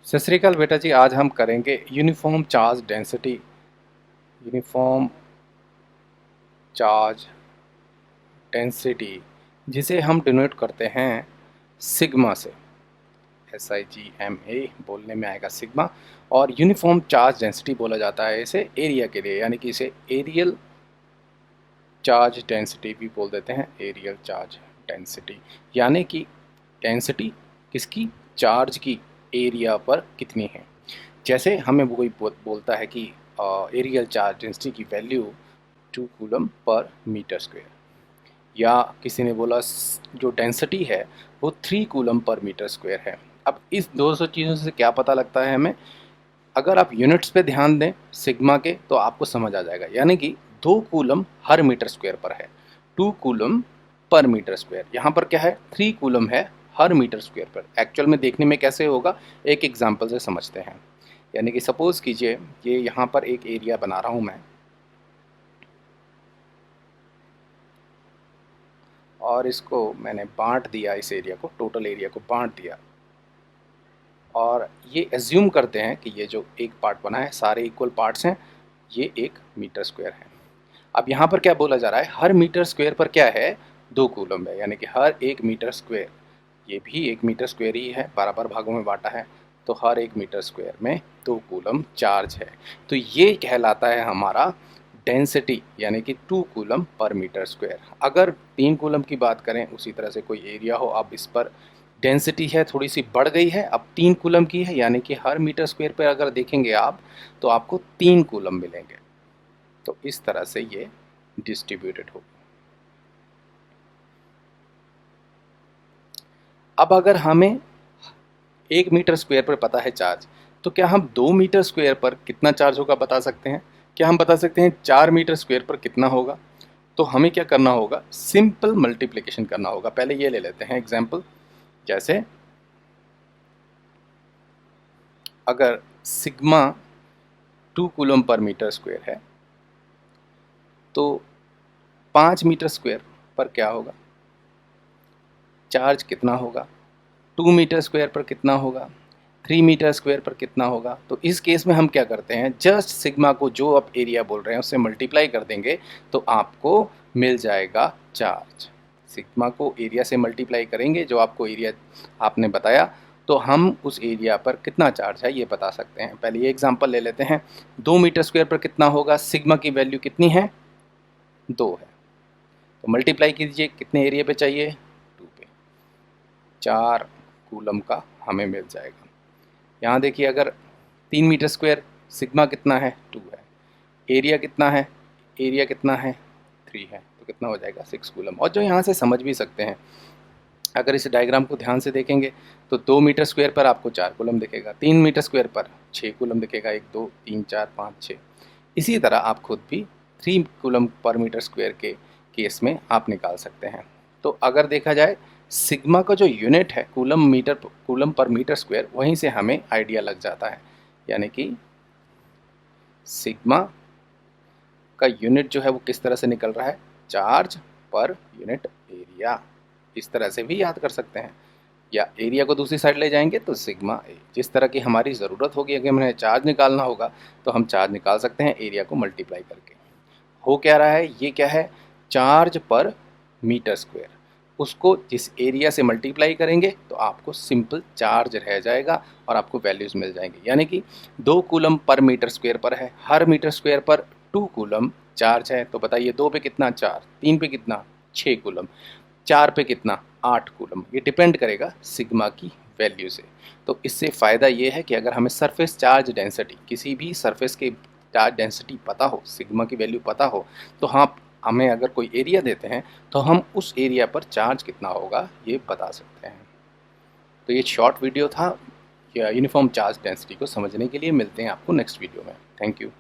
सत श्री अकाल बेटा जी, आज हम करेंगे uniform charge density. Uniform charge density जिसे हम डिनोट करते हैं सिग्मा से। SIGMA बोलने में आएगा सिग्मा। और यूनिफॉर्म चार्ज डेंसिटी बोला जाता है इसे एरिया के लिए, यानी कि इसे एरियल चार्ज डेंसिटी भी बोल देते हैं। एरियल चार्ज डेंसिटी यानी कि डेंसिटी किसकी, चार्ज की एरिया पर कितनी है। जैसे हमें कोई बोलता है कि एरियल चार्ज डेंसिटी की value 2 coulomb per metre square, या किसी ने बोला जो डेंसिटी है वो 3 कूलम पर मीटर स्क्वायर है। अब इस 200 चीज़ों से क्या पता लगता है हमें, अगर आप यूनिट्स पे ध्यान दें सिग्मा के तो आपको समझ आ जाएगा। यानी कि 2 कूलम हर मीटर स्क्वायर पर है, 2 कूलम पर मीटर स्क्वायर। यहाँ पर क्या है, 3 कूलम है हर मीटर स्क्वायर पर। एक्चुअल में देखने में कैसे होगा, एक एग्जाम्पल से समझते हैं। यानी कि सपोज़ कीजिए ये यहाँ पर एक एरिया बना रहा हूँ मैं, और इसको मैंने बांट दिया, इस एरिया को, टोटल एरिया को बांट दिया। और ये एज्यूम करते हैं कि ये जो एक पार्ट बना है सारे इक्वल पार्ट्स हैं, ये 1 मीटर स्क्वायर है। अब यहाँ पर क्या बोला जा रहा है, हर मीटर स्क्वायर पर क्या है, 2 कूलम है। यानी कि हर 1 मीटर स्क्वायर, ये भी 1 मीटर स्क्वायर ही है, बराबर भागों में बांटा है, तो हर 1 मीटर स्क्वायर में 2 कूलम चार्ज है। तो ये कहलाता है हमारा डेंसिटी, यानी कि 2 कूलम पर मीटर स्क्वायर। अगर 3 कूलम की बात करें, उसी तरह से कोई एरिया हो, अब इस पर डेंसिटी है थोड़ी सी बढ़ गई है, अब 3 कूलम की है, यानी कि हर मीटर स्क्वायर पर अगर देखेंगे आप तो आपको 3 कूलम मिलेंगे। तो इस तरह से ये डिस्ट्रीब्यूटेड हो। अब अगर हमें 1 मीटर स्क्वायर पर पता है चार्ज, तो क्या हम 2 मीटर स्क्वायर पर कितना चार्ज होगा बता सकते हैं? क्या हम बता सकते हैं 4 मीटर स्क्वायर पर कितना होगा? तो हमें क्या करना होगा, सिंपल मल्टीप्लिकेशन करना होगा। पहले ये ले लेते हैं एग्जाम्पल। जैसे अगर sigma 2 coulomb per metre square है तो 5 मीटर स्क्वायर पर क्या होगा, चार्ज कितना होगा, 2 मीटर स्क्वायर पर कितना होगा, 3 मीटर स्क्वायर पर कितना होगा। तो इस केस में हम क्या करते हैं, जस्ट सिग्मा को जो आप एरिया बोल रहे हैं उससे मल्टीप्लाई कर देंगे तो आपको मिल जाएगा चार्ज। सिग्मा को एरिया से मल्टीप्लाई करेंगे, जो आपको एरिया आपने बताया, तो हम उस एरिया पर कितना चार्ज है ये बता सकते हैं। पहले ये एग्जांपल ले लेते हैं, 2 मीटर स्क्वायर पर कितना होगा, सिग्मा की वैल्यू कितनी है, 2 है। तो मल्टीप्लाई कीजिए, कितने एरिया पे चाहिए, 2 पे, 4 कूलम का हमें मिल जाएगा। यहाँ देखिए, अगर 3 मीटर स्क्वायर, सिग्मा कितना है, 2 है, एरिया कितना है, एरिया कितना है, 3 है, तो कितना हो जाएगा, 6 कूलम। और जो यहाँ से समझ भी सकते हैं, अगर इस डायग्राम को ध्यान से देखेंगे तो 2 मीटर स्क्वायर पर आपको 4 कूलम दिखेगा, 3 मीटर स्क्वायर पर 6 कूलम दिखेगा, 1 2 3 4 5 6। इसी तरह आप खुद भी 3 कूलम पर मीटर स्क्वायर के केस में आप निकाल सकते हैं। तो अगर देखा जाए, सिग्मा का जो यूनिट है कूलम पर मीटर स्क्वायर, वहीं से हमें आइडिया लग जाता है। यानी कि सिग्मा का यूनिट जो है वो किस तरह से निकल रहा है, चार्ज पर यूनिट एरिया। इस तरह से भी याद कर सकते हैं, या एरिया को दूसरी साइड ले जाएंगे तो सिग्मा ए। जिस तरह की हमारी ज़रूरत होगी, अगर हमें चार्ज निकालना होगा तो हम चार्ज निकाल सकते हैं एरिया को मल्टीप्लाई करके। हो क्या रहा है, ये क्या है, चार्ज पर मीटर स्क्वायर, उसको जिस एरिया से मल्टीप्लाई करेंगे तो आपको सिंपल चार्ज रह जाएगा और आपको वैल्यूज़ मिल जाएंगी। यानी कि 2 कूलम पर मीटर स्क्वायर पर है, हर मीटर स्क्वायर पर 2 कूलम चार्ज है। तो बताइए 2 पे कितना, 4, 3 पे कितना, 6 कूलम, 4 पे कितना, 8 कूलम। ये डिपेंड करेगा सिग्मा की वैल्यू से। तो इससे फ़ायदा ये है कि अगर हमें सरफेस चार्ज डेंसिटी, किसी भी सरफेस के चार्ज डेंसिटी पता हो, सिग्मा की वैल्यू पता हो, तो हाँ, हमें अगर कोई एरिया देते हैं तो हम उस एरिया पर चार्ज कितना होगा ये बता सकते हैं। तो ये शॉर्ट वीडियो था यूनिफॉर्म चार्ज डेंसिटी को समझने के लिए। मिलते हैं आपको नेक्स्ट वीडियो में। Thank you.